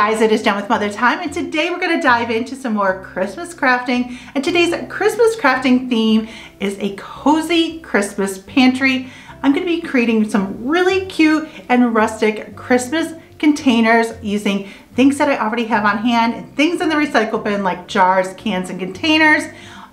guys, it is Jen with Mother Time, and today we're going to dive into some more Christmas crafting. And today's Christmas crafting theme is a cozy Christmas pantry. I'm going to be creating some really cute and rustic Christmas containers using things that I already have on hand and things in the recycle bin like jars, cans, and containers.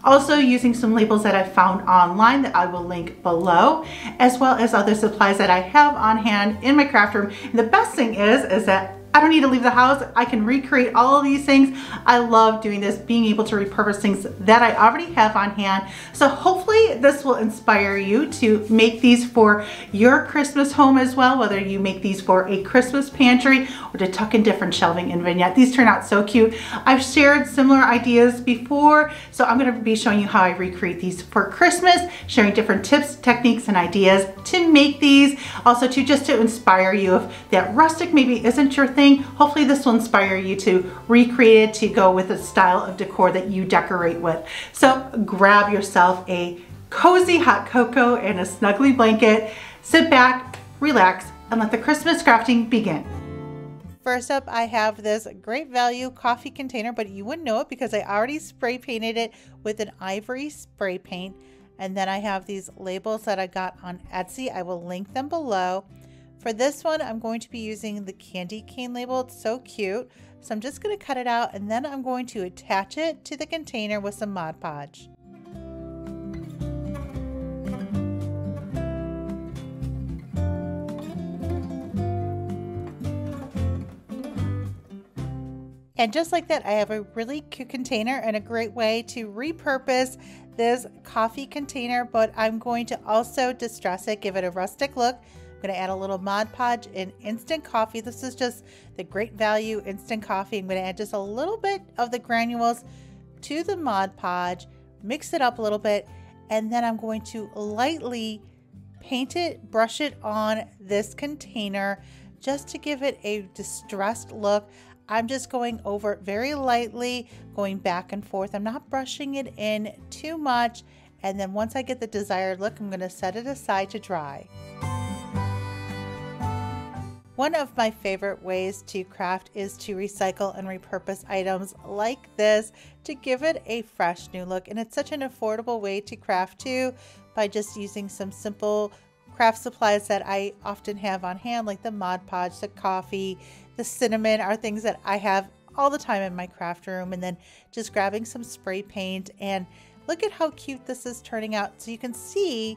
Also using some labels that I found online that I will link below, as well as other supplies that I have on hand in my craft room. And the best thing is that I don't need to leave the house. I can recreate all of these things. I love doing this, being able to repurpose things that I already have on hand. So hopefully this will inspire you to make these for your Christmas home as well, whether you make these for a Christmas pantry or to tuck in different shelving and vignette. These turn out so cute. I've shared similar ideas before, so I'm going to be showing you how I recreate these for Christmas, sharing different tips, techniques, and ideas to make these. Also just to inspire you if that rustic maybe isn't your thing. Hopefully this will inspire you to recreate it to go with a style of decor that you decorate with. So grab yourself a cozy hot cocoa and a snuggly blanket, sit back, relax, and let the Christmas crafting begin. First up, I have this great value coffee container, but you wouldn't know it because I already spray painted it with an ivory spray paint. And then I have these labels that I got on Etsy. I will link them below. For this one, I'm going to be using the candy cane label. It's so cute. So I'm just going to cut it out and then I'm going to attach it to the container with some Mod Podge. And just like that, I have a really cute container and a great way to repurpose this coffee container, but I'm going to also distress it, give it a rustic look. I'm going to add a little Mod Podge in instant coffee. This is just the Great Value instant coffee. I'm going to add just a little bit of the granules to the Mod Podge, mix it up a little bit, and then I'm going to lightly paint it, brush it on this container just to give it a distressed look. I'm just going over it very lightly, going back and forth. I'm not brushing it in too much. And then once I get the desired look, I'm going to set it aside to dry. One of my favorite ways to craft is to recycle and repurpose items like this to give it a fresh new look. And it's such an affordable way to craft too, by just using some simple craft supplies that I often have on hand, like the Mod Podge, the coffee, the cinnamon are things that I have all the time in my craft room. And then just grabbing some spray paint, and look at how cute this is turning out. So you can see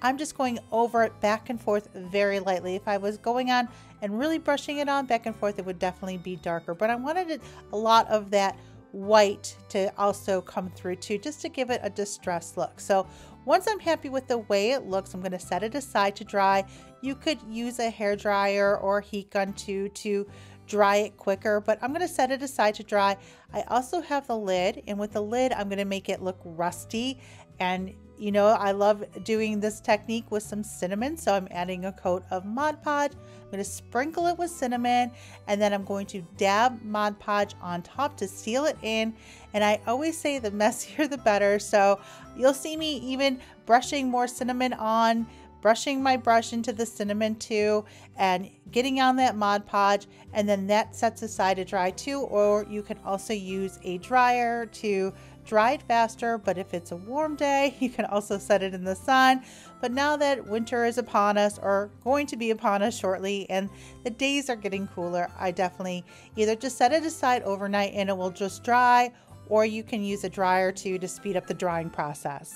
I'm just going over it back and forth very lightly. If I was going on and really brushing it on back and forth, it would definitely be darker, but I wanted a lot of that white to also come through too, just to give it a distressed look. So once I'm happy with the way it looks, I'm going to set it aside to dry. You could use a hair dryer or a heat gun too to dry it quicker, but I'm going to set it aside to dry. I also have the lid, and with the lid I'm going to make it look rusty. And you know, I love doing this technique with some cinnamon, so I'm adding a coat of Mod Podge. I'm going to sprinkle it with cinnamon, and then I'm going to dab Mod Podge on top to seal it in. And I always say the messier the better, so you'll see me even brushing more cinnamon on, brushing my brush into the cinnamon too, and getting on that Mod Podge, and then that sets aside to dry too. Or you can also use a dryer to dry it faster, but if it's a warm day, you can also set it in the sun. But now that winter is upon us, or going to be upon us shortly, and the days are getting cooler, I definitely either just set it aside overnight and it will just dry, or you can use a dryer too to speed up the drying process.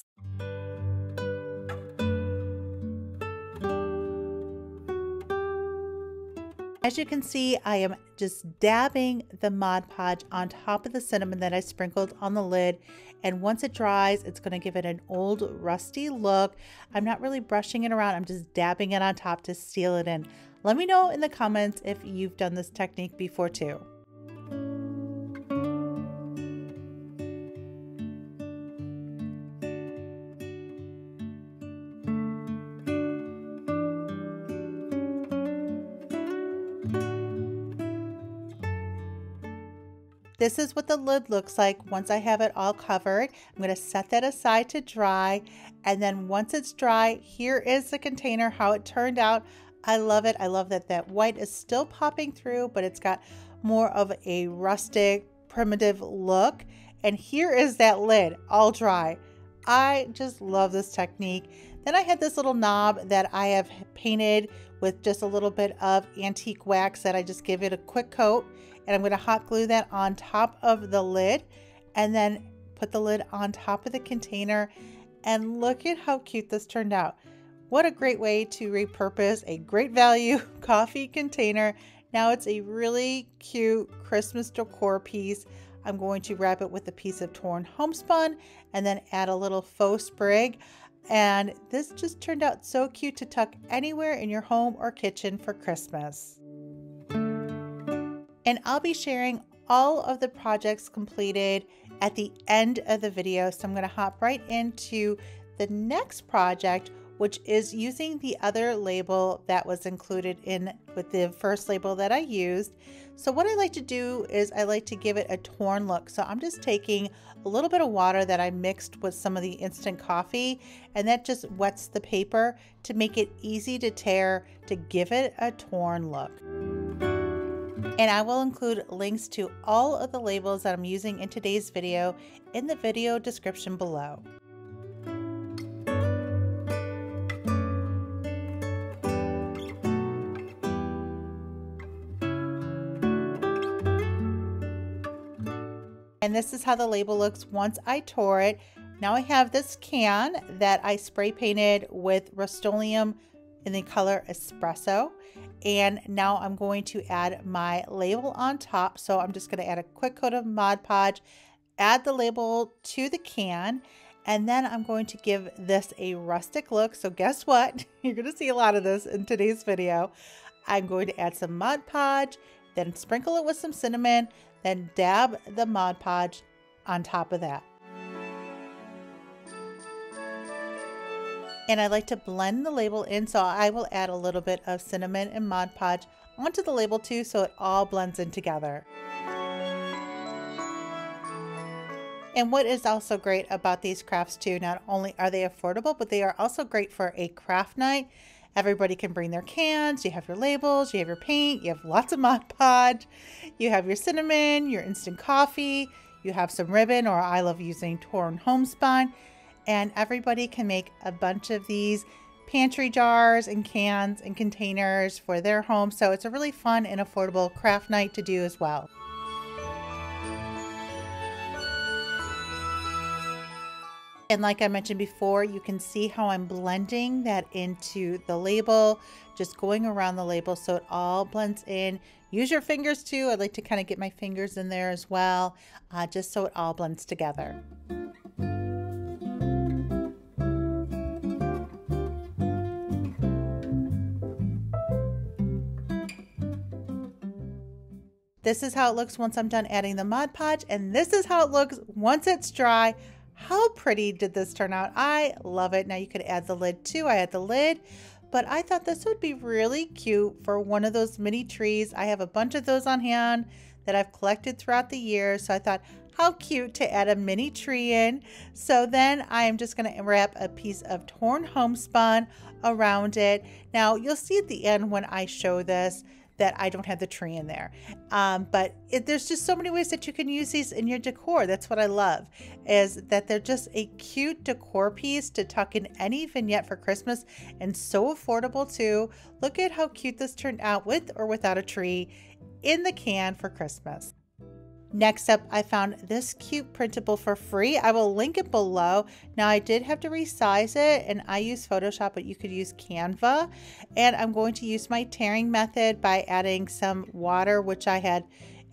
As you can see, I am just dabbing the Mod Podge on top of the cinnamon that I sprinkled on the lid. And once it dries, it's going to give it an old rusty look. I'm not really brushing it around. I'm just dabbing it on top to seal it in. Let me know in the comments if you've done this technique before too. This is what the lid looks like once I have it all covered. I'm going to set that aside to dry, and then once it's dry, here is the container, how it turned out. I love it. I love that that white is still popping through, but it's got more of a rustic, primitive look. And here is that lid, all dry. I just love this technique. Then I had this little knob that I have painted with just a little bit of antique wax that I just give it a quick coat. And I'm going to hot glue that on top of the lid and then put the lid on top of the container. And look at how cute this turned out. What a great way to repurpose a great value coffee container. Now it's a really cute Christmas decor piece. I'm going to wrap it with a piece of torn homespun and then add a little faux sprig. And this just turned out so cute to tuck anywhere in your home or kitchen for Christmas. And I'll be sharing all of the projects completed at the end of the video. So I'm going to hop right into the next project, which is using the other label that was included in with the first label that I used. So what I like to do is I like to give it a torn look. So I'm just taking a little bit of water that I mixed with some of the instant coffee, and that just wets the paper to make it easy to tear, to give it a torn look. And I will include links to all of the labels that I'm using in today's video in the video description below. And this is how the label looks once I tore it. Now I have this can that I spray painted with Rust-Oleum in the color Espresso. And now I'm going to add my label on top. So I'm just going to add a quick coat of Mod Podge, add the label to the can, and then I'm going to give this a rustic look. So guess what? You're going to see a lot of this in today's video. I'm going to add some Mod Podge, then sprinkle it with some cinnamon, then dab the Mod Podge on top of that. And I like to blend the label in, so I will add a little bit of cinnamon and Mod Podge onto the label too, so it all blends in together. And what is also great about these crafts too, not only are they affordable, but they are also great for a craft night. Everybody can bring their cans, you have your labels, you have your paint, you have lots of Mod Podge, you have your cinnamon, your instant coffee, you have some ribbon, or I love using torn homespun, and everybody can make a bunch of these pantry jars and cans and containers for their home. So it's a really fun and affordable craft night to do as well. And like I mentioned before, you can see how I'm blending that into the label, just going around the label so it all blends in. Use your fingers too. I like to kind of get my fingers in there as well, just so it all blends together. This is how it looks once I'm done adding the Mod Podge, and this is how it looks once it's dry. How pretty did this turn out? I love it. Now you could add the lid too. I had the lid, but I thought this would be really cute for one of those mini trees. I have a bunch of those on hand that I've collected throughout the year. So I thought, how cute to add a mini tree in. So then I am just going to wrap a piece of torn homespun around it. Now you'll see at the end when I show this that I don't have the tree in there. But there's just so many ways that you can use these in your decor. That's what I love, is that they're just a cute decor piece to tuck in any vignette for Christmas, and so affordable too. Look at how cute this turned out with or without a tree in the can for Christmas. Next up, I found this cute printable for free. I will link it below. Now I did have to resize it, and I use Photoshop, but you could use Canva. And I'm going to use my tearing method by adding some water, which I had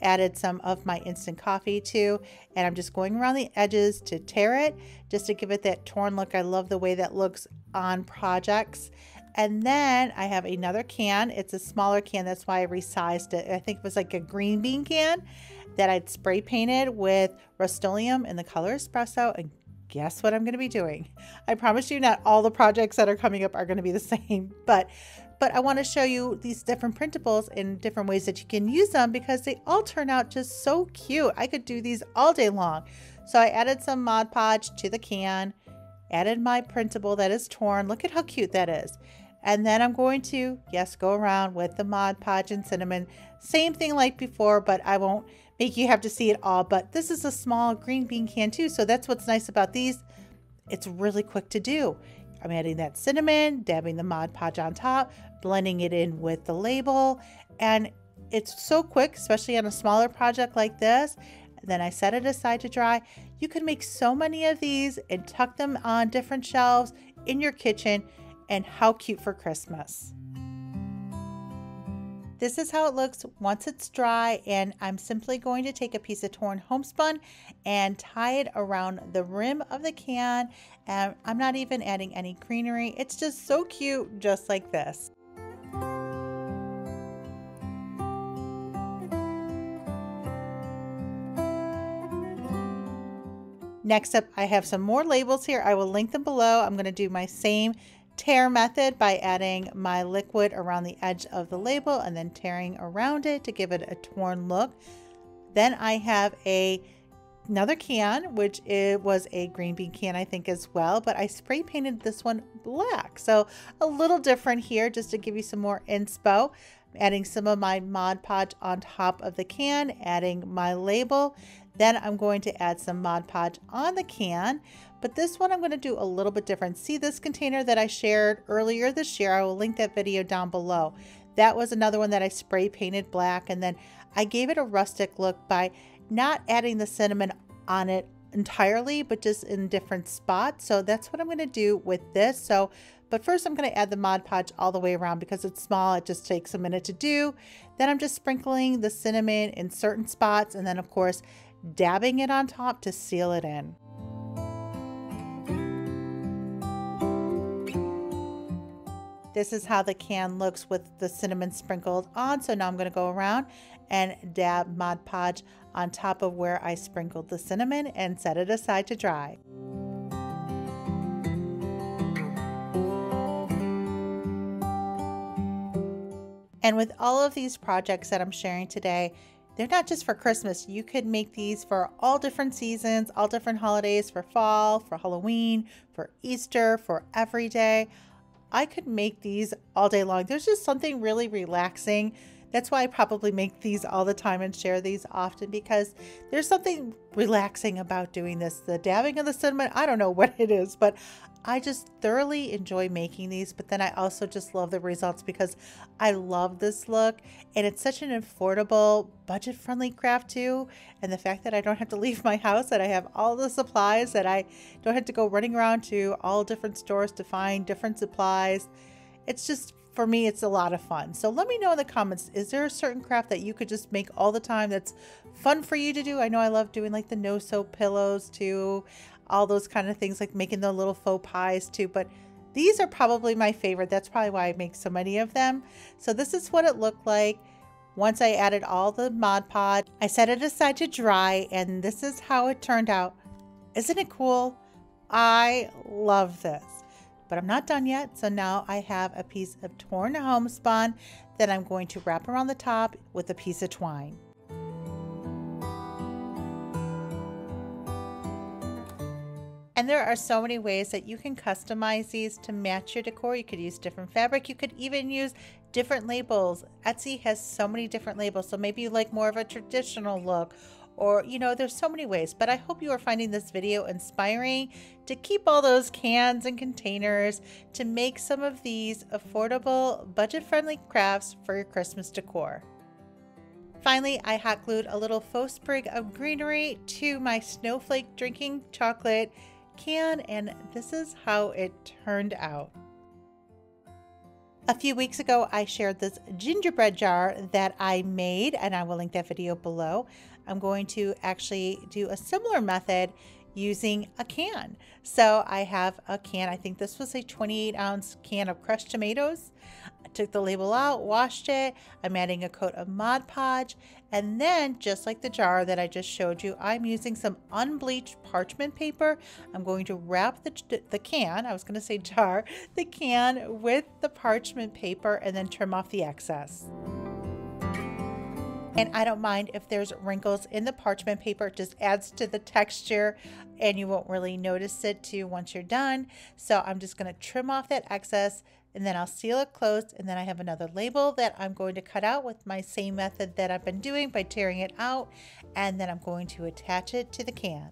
added some of my instant coffee to. And I'm just going around the edges to tear it, just to give it that torn look. I love the way that looks on projects. And then I have another can. It's a smaller can. That's why I resized it. I think it was like a green bean can that I'd spray painted with Rust-Oleum in the color Espresso. And guess what I'm going to be doing? I promise you not all the projects that are coming up are going to be the same, but I want to show you these different printables in different ways that you can use them, because they all turn out just so cute. I could do these all day long. So I added some Mod Podge to the can, added my printable that is torn. Look at how cute that is. And then I'm going to, yes, go around with the Mod Podge and cinnamon. Same thing like before, but I won't make you have to see it all. But this is a small green bean can too, so that's what's nice about these. It's really quick to do. I'm adding that cinnamon, dabbing the Mod Podge on top, blending it in with the label, and it's so quick, especially on a smaller project like this. Then I set it aside to dry. You can make so many of these and tuck them on different shelves in your kitchen, and how cute for Christmas. This is how it looks once it's dry, and I'm simply going to take a piece of torn homespun and tie it around the rim of the can, and I'm not even adding any greenery. It's just so cute, just like this. Next up, I have some more labels here. I will link them below. I'm going to do my same tear method by adding my liquid around the edge of the label and then tearing around it to give it a torn look. Then I have another can, which was a green bean can, I think, as well, but I spray painted this one black. So a little different here, just to give you some more inspo. Adding some of my Mod Podge on top of the can, adding my label. Then I'm going to add some Mod Podge on the can, but this one I'm going to do a little bit different. See this container that I shared earlier this year? I will link that video down below. That was another one that I spray painted black, and then I gave it a rustic look by not adding the cinnamon on it entirely, but just in different spots. So that's what I'm going to do with this. But first I'm going to add the Mod Podge all the way around because it's small. It just takes a minute to do. Then I'm just sprinkling the cinnamon in certain spots, and then of course dabbing it on top to seal it in. This is how the can looks with the cinnamon sprinkled on. So now I'm going to go around and dab Mod Podge on top of where I sprinkled the cinnamon and set it aside to dry. And with all of these projects that I'm sharing today, they're not just for Christmas. You could make these for all different seasons, all different holidays, for fall, for Halloween, for Easter, for every day. I could make these all day long. There's just something really relaxing. That's why I probably make these all the time and share these often, because there's something relaxing about doing this. The dabbing of the cinnamon, I don't know what it is, but I just thoroughly enjoy making these. But then I also just love the results because I love this look, and it's such an affordable, budget-friendly craft too. And the fact that I don't have to leave my house, that I have all the supplies, that I don't have to go running around to all different stores to find different supplies. It's just, for me, it's a lot of fun. So let me know in the comments, is there a certain craft that you could just make all the time that's fun for you to do? I know I love doing like the no soap pillows too, all those kind of things, like making the little faux pies too, but these are probably my favorite. That's probably why I make so many of them. So this is what it looked like once I added all the Mod Podge. I set it aside to dry, and this is how it turned out. Isn't it cool? I love this. But I'm not done yet. So now I have a piece of torn homespun that I'm going to wrap around the top with a piece of twine. And there are so many ways that you can customize these to match your decor. You could use different fabric. You could even use different labels. Etsy has so many different labels. So maybe you like more of a traditional look, or, you know, there's so many ways. But I hope you are finding this video inspiring to keep all those cans and containers to make some of these affordable, budget-friendly crafts for your Christmas decor. Finally, I hot glued a little faux sprig of greenery to my snowflake drinking chocolate can, and this is how it turned out. A few weeks ago, I shared this gingerbread jar that I made, and I will link that video below. I'm going to actually do a similar method using a can. So I have a can, I think this was a 28-ounce can of crushed tomatoes. I took the label out, washed it. I'm adding a coat of Mod Podge, and then just like the jar that I just showed you, I'm using some unbleached parchment paper. I'm going to wrap the can, I was going to say jar, the can with the parchment paper, and then trim off the excess. And I don't mind if there's wrinkles in the parchment paper. It just adds to the texture and you won't really notice it too once you're done. So I'm just going to trim off that excess and then I'll seal it closed. And then I have another label that I'm going to cut out with my same method that I've been doing by tearing it out. And then I'm going to attach it to the can.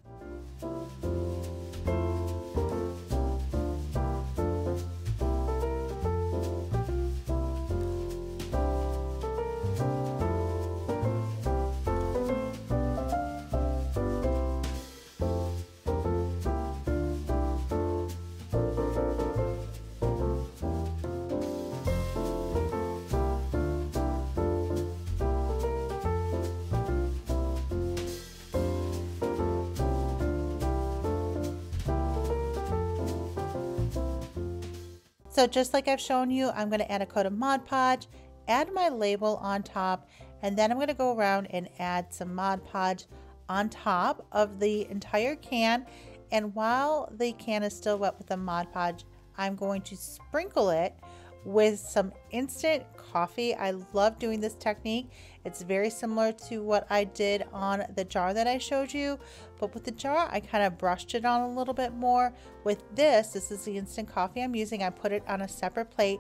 So just like I've shown you, I'm going to add a coat of Mod Podge, add my label on top, and then I'm going to go around and add some Mod Podge on top of the entire can. And while the can is still wet with the Mod Podge, I'm going to sprinkle it with some instant coffee. I love doing this technique. It's very similar to what I did on the jar that I showed you, but with the jar I kind of brushed it on a little bit more. With this is the instant coffee I'm using. I put it on a separate plate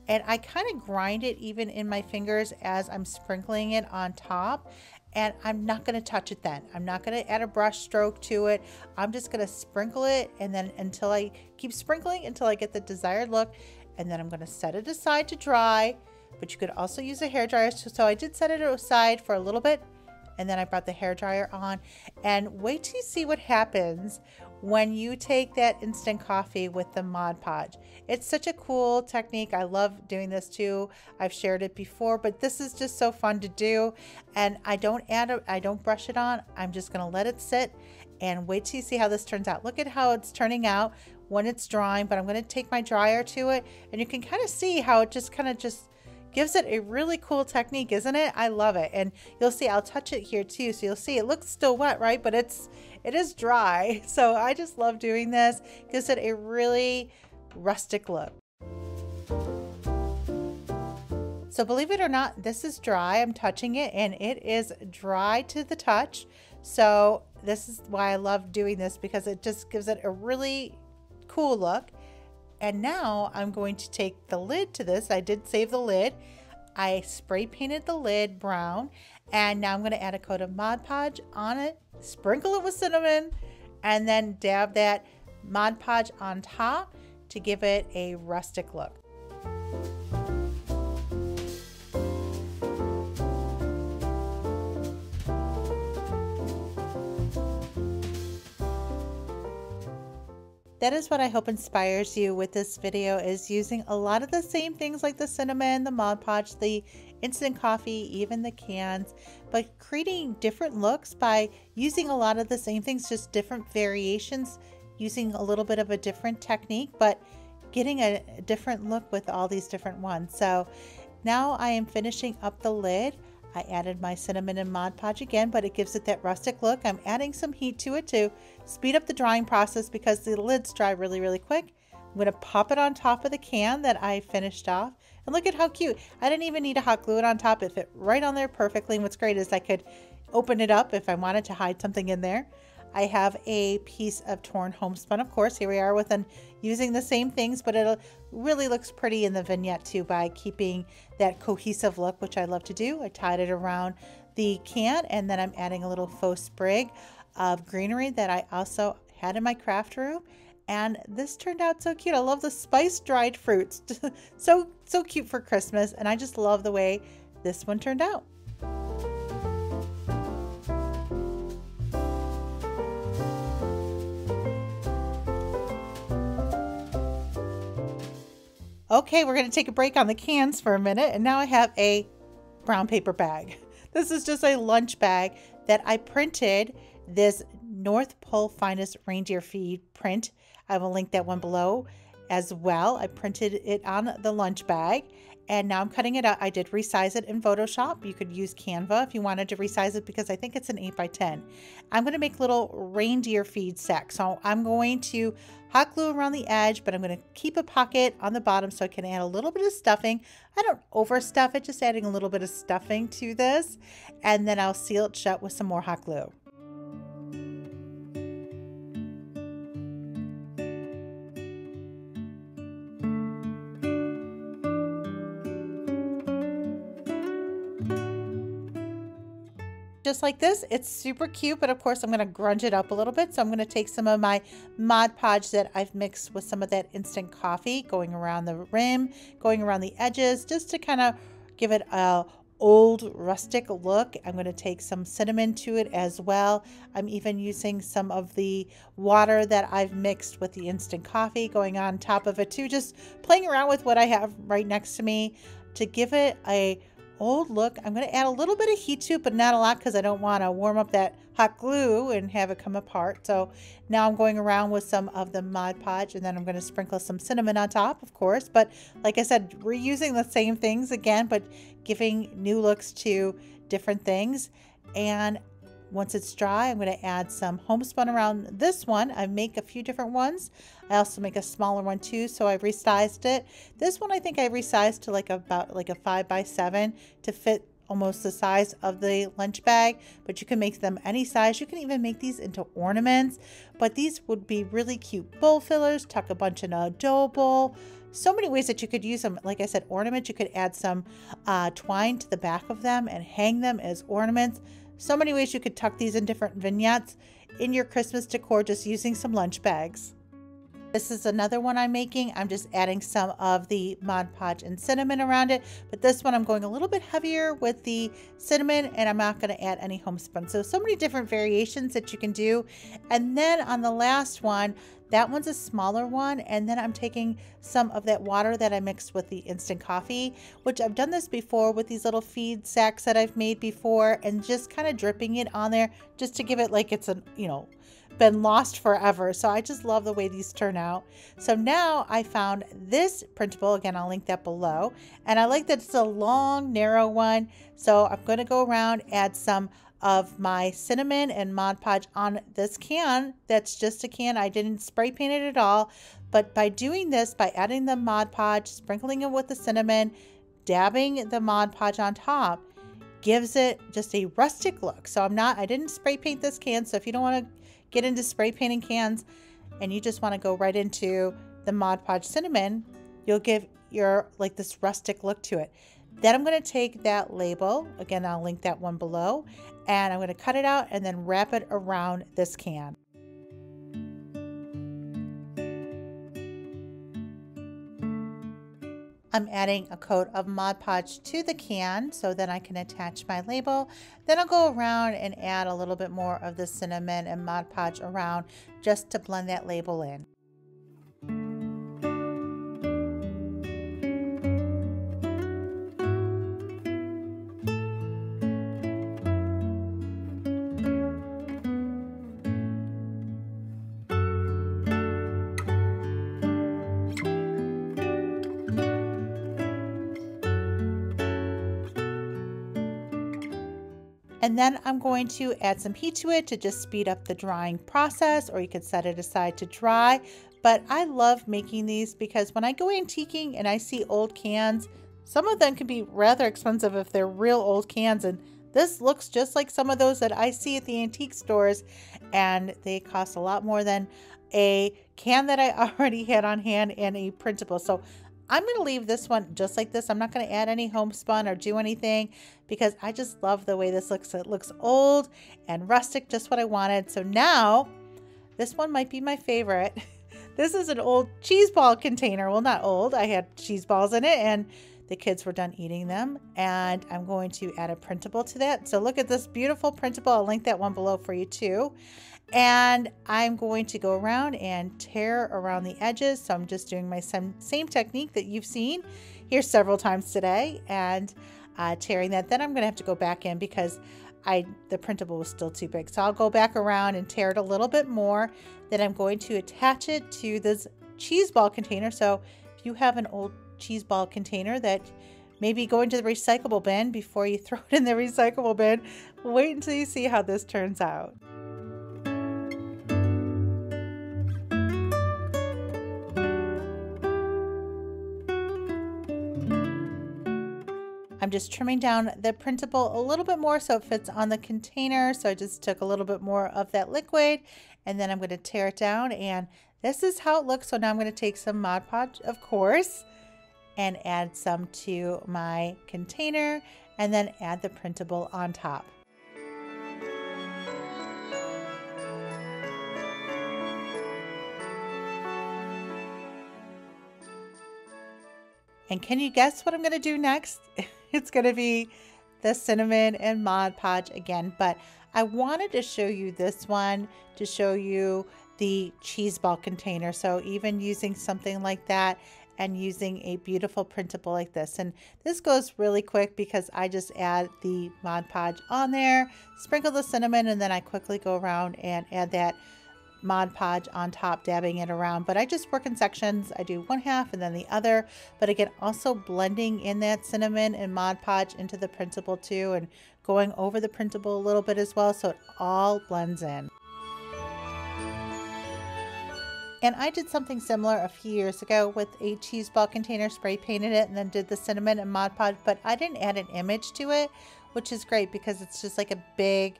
and I kind of grind it even in my fingers as I'm sprinkling it on top. And I'm not going to touch it then. I'm not going to add a brush stroke to it. I'm just going to sprinkle it and then until I keep sprinkling until I get the desired look. And then I'm going to set it aside to dry, but you could also use a hairdryer. So I did set it aside for a little bit and then I brought the hairdryer on, and wait till you see what happens when you take that instant coffee with the Mod Podge. It's such a cool technique. I love doing this too. I've shared it before, but this is just so fun to do. And I don't brush it on. I'm just going to let it sit and wait till you see how this turns out. Look at how it's turning out when it's drying, but I'm going to take my dryer to it and you can kind of see how it just gives it a really cool technique, isn't it? I love it. And you'll see I'll touch it here too, so you'll see it looks still wet, right? But it is dry. So I just love doing this. Gives it a really rustic look. So believe it or not, this is dry. I'm touching it and it is dry to the touch. So this is why I love doing this, because it just gives it a really cool look. And now I'm going to take the lid to this. I did save the lid. I spray painted the lid brown, and now I'm going to add a coat of Mod Podge on it, sprinkle it with cinnamon, and then dab that Mod Podge on top to give it a rustic look. That is what I hope inspires you with this video, is using a lot of the same things like the cinnamon, the Mod Podge, the instant coffee, even the cans, but creating different looks by using a lot of the same things, just different variations, using a little bit of a different technique, but getting a different look with all these different ones. So now I am finishing up the lid. I added my cinnamon and Mod Podge again, but it gives it that rustic look. I'm adding some heat to it to speed up the drying process because the lids dry really, really quick. I'm going to pop it on top of the can that I finished off. And look at how cute. I didn't even need to hot glue it on top. It fit right on there perfectly. And what's great is I could open it up if I wanted to hide something in there. I have a piece of torn homespun, of course. Here we are using the same things, but it really looks pretty in the vignette too by keeping that cohesive look, which I love to do. I tied it around the can, and then I'm adding a little faux sprig of greenery that I also had in my craft room. And this turned out so cute. I love the spiced dried fruits. so cute for Christmas, and I just love the way this one turned out. Okay, we're going to take a break on the cans for a minute, and now I have a brown paper bag. This is just a lunch bag that I printed this North Pole Finest Reindeer Feed print. I will link that one below as well. I printed it on the lunch bag, And now I'm cutting it out. I did resize it in Photoshop. You could use Canva if you wanted to resize it because I think it's an 8x10. I'm going to make little reindeer feed sacks. So I'm going to hot glue around the edge, but I'm going to keep a pocket on the bottom so I can add a little bit of stuffing. I don't overstuff it, just adding a little bit of stuffing to this. And then I'll seal it shut with some more hot glue. Just like this, it's super cute, but of course I'm going to grunge it up a little bit. So I'm going to take some of my Mod Podge that I've mixed with some of that instant coffee, going around the rim, going around the edges, just to kind of give it a old rustic look. I'm going to take some cinnamon to it as well. I'm even using some of the water that I've mixed with the instant coffee going on top of it too, just playing around with what I have right next to me to give it a old look. I'm going to add a little bit of heat to it, but not a lot because I don't want to warm up that hot glue and have it come apart. So now I'm going around with some of the Mod Podge, and then I'm going to sprinkle some cinnamon on top, of course. But like I said, we're using the same things again, but giving new looks to different things. And once it's dry, I'm going to add some homespun around this one. I make a few different ones. I also make a smaller one too, so I've resized it. This one I think I resized to about a 5x7 to fit almost the size of the lunch bag, but you can make them any size. You can even make these into ornaments, but these would be really cute bowl fillers. Tuck a bunch in a dough bowl. So many ways that you could use them. Like I said, ornaments, you could add some twine to the back of them and hang them as ornaments. So many ways you could tuck these in different vignettes in your Christmas decor just using some lunch bags. This is another one I'm making. I'm just adding some of the Mod Podge and cinnamon around it, but this one I'm going a little bit heavier with the cinnamon, and I'm not going to add any homespun. So many different variations that you can do. And then on the last one, that one's a smaller one, and then I'm taking some of that water that I mixed with the instant coffee, which I've done this before with these little feed sacks that I've made before, and just kind of dripping it on there just to give it like it's a, been lost forever. So I just love the way these turn out. So now I found this printable. Again, I'll link that below. And I like that it's a long, narrow one. So I'm going to go around, add some of my cinnamon and Mod Podge on this can. That's just a can. I didn't spray paint it at all. But by doing this, by adding the Mod Podge, sprinkling it with the cinnamon, dabbing the Mod Podge on top, gives it just a rustic look. So I didn't spray paint this can. So if you don't want to get into spray painting cans and you just want to go right into the Mod Podge cinnamon, you'll give your this rustic look to it. Then I'm going to take that label, again I'll link that one below, and I'm going to cut it out and then wrap it around this can. I'm adding a coat of Mod Podge to the can so then I can attach my label. Then I'll go around and add a little bit more of the cinnamon and Mod Podge around just to blend that label in. And then I'm going to add some heat to it to just speed up the drying process, or you could set it aside to dry. But I love making these because when I go antiquing and I see old cans, some of them can be rather expensive if they're real old cans. And this looks just like some of those that I see at the antique stores, and they cost a lot more than a can that I already had on hand and a printable. So I'm going to leave this one just like this. I'm not going to add any homespun or do anything because I just love the way this looks. It looks old and rustic, just what I wanted. So now this one might be my favorite. This is an old cheese ball container. Well, not old. I had cheese balls in it and the kids were done eating them. And I'm going to add a printable to that. So look at this beautiful printable. I'll link that one below for you too. And I'm going to go around and tear around the edges. So I'm just doing my same technique that you've seen here several times today and tearing that. Then I'm going to have to go back in because the printable was still too big. So I'll go back around and tear it a little bit more. Then I'm going to attach it to this cheese ball container. So if you have an old cheese ball container that maybe go into the recyclable bin before you throw it in the recyclable bin. Wait until you see how this turns out. I'm just trimming down the printable a little bit more so it fits on the container. So I just took a little bit more of that liquid and then I'm going to tear it down, and this is how it looks. So now I'm going to take some Mod Podge, of course, and add some to my container and then add the printable on top. And can you guess what I'm going to do next? It's going to be the cinnamon and Mod Podge again, but I wanted to show you this one to show you the cheese ball container. So even using something like that and using a beautiful printable like this. And this goes really quick because I just add the Mod Podge on there, sprinkle the cinnamon, and then I quickly go around and add that Mod Podge on top, dabbing it around. But I just work in sections. I do one half and then the other. But again, also blending in that cinnamon and Mod Podge into the printable too, and going over the printable a little bit as well so it all blends in. And I did something similar a few years ago with a cheese ball container, spray painted it, and then did the cinnamon and Mod Podge, but I didn't add an image to it, which is great because it's just like a big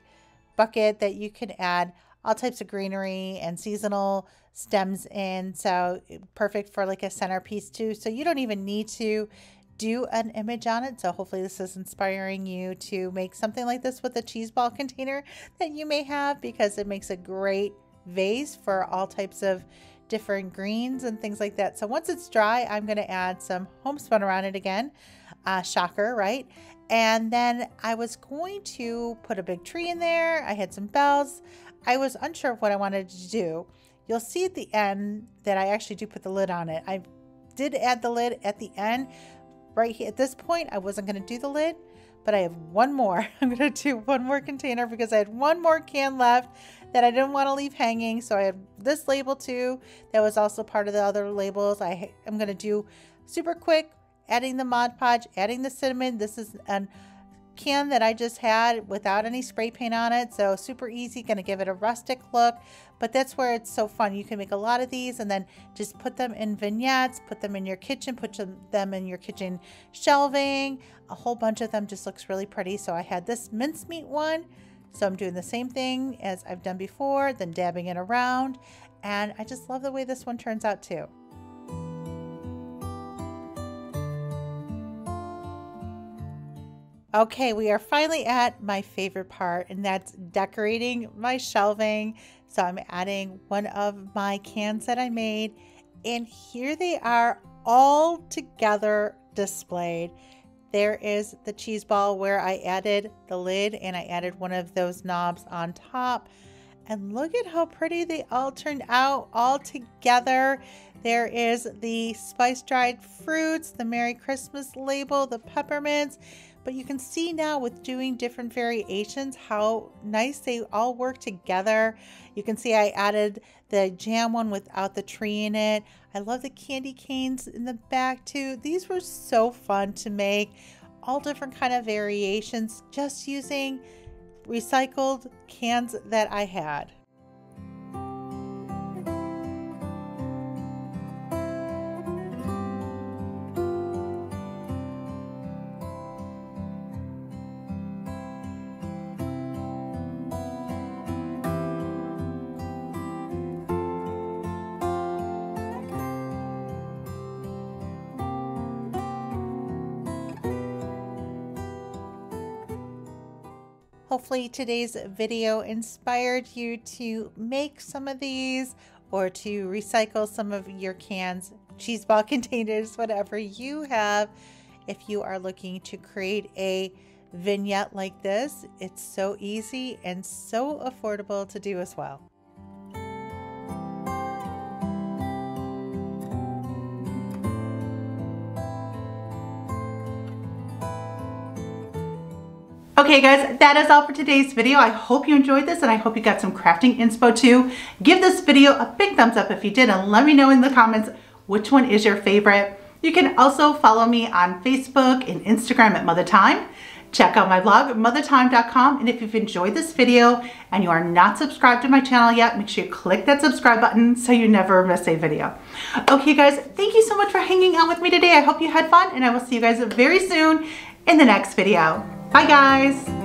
bucket that you can add all types of greenery and seasonal stems in. So perfect for like a centerpiece too. So you don't even need to do an image on it. So hopefully this is inspiring you to make something like this with a cheese ball container that you may have, because it makes a great vase for all types of different greens and things like that. So once it's dry, I'm going to add some homespun around it again. Shocker, right? And then I was going to put a big tree in there. I had some bells. I was unsure of what I wanted to do. You'll see at the end that I actually do put the lid on it. I did add the lid at the end. Right here at this point, I wasn't going to do the lid, but I have one more. I'm going to do one more container because I had one more can left that I didn't want to leave hanging. So I had this label too. That was also part of the other labels. I'm going to do super quick, adding the Mod Podge, adding the cinnamon. This is a can that I just had without any spray paint on it. So super easy, going to give it a rustic look, but that's where it's so fun. You can make a lot of these and then just put them in vignettes, put them in your kitchen, put them in your kitchen shelving. A whole bunch of them just looks really pretty. So I had this mincemeat one. So I'm doing the same thing as I've done before, then dabbing it around. And I just love the way this one turns out too. Okay, we are finally at my favorite part, and that's decorating my shelving. So I'm adding one of my cans that I made, and here they are all together displayed. There is the cheese ball where I added the lid and I added one of those knobs on top. And look at how pretty they all turned out all together. There is the spiced dried fruits, the Merry Christmas label, the peppermints. But you can see now with doing different variations how nice they all work together. You can see I added the jam one without the tree in it. I love the candy canes in the back too. These were so fun to make. All different kind of variations just using recycled cans that I had. Hopefully today's video inspired you to make some of these or to recycle some of your cans, cheese ball containers, whatever you have. If you are looking to create a vignette like this, it's so easy and so affordable to do as well. Okay guys, that is all for today's video. I hope you enjoyed this and I hope you got some crafting inspo too. Give this video a big thumbs up if you did and let me know in the comments which one is your favorite. You can also follow me on Facebook and Instagram at Mother Time. Check out my blog, mothertime.com, and if you've enjoyed this video and you are not subscribed to my channel yet, make sure you click that subscribe button so you never miss a video. Okay guys, thank you so much for hanging out with me today. I hope you had fun, and I will see you guys very soon in the next video. Bye guys.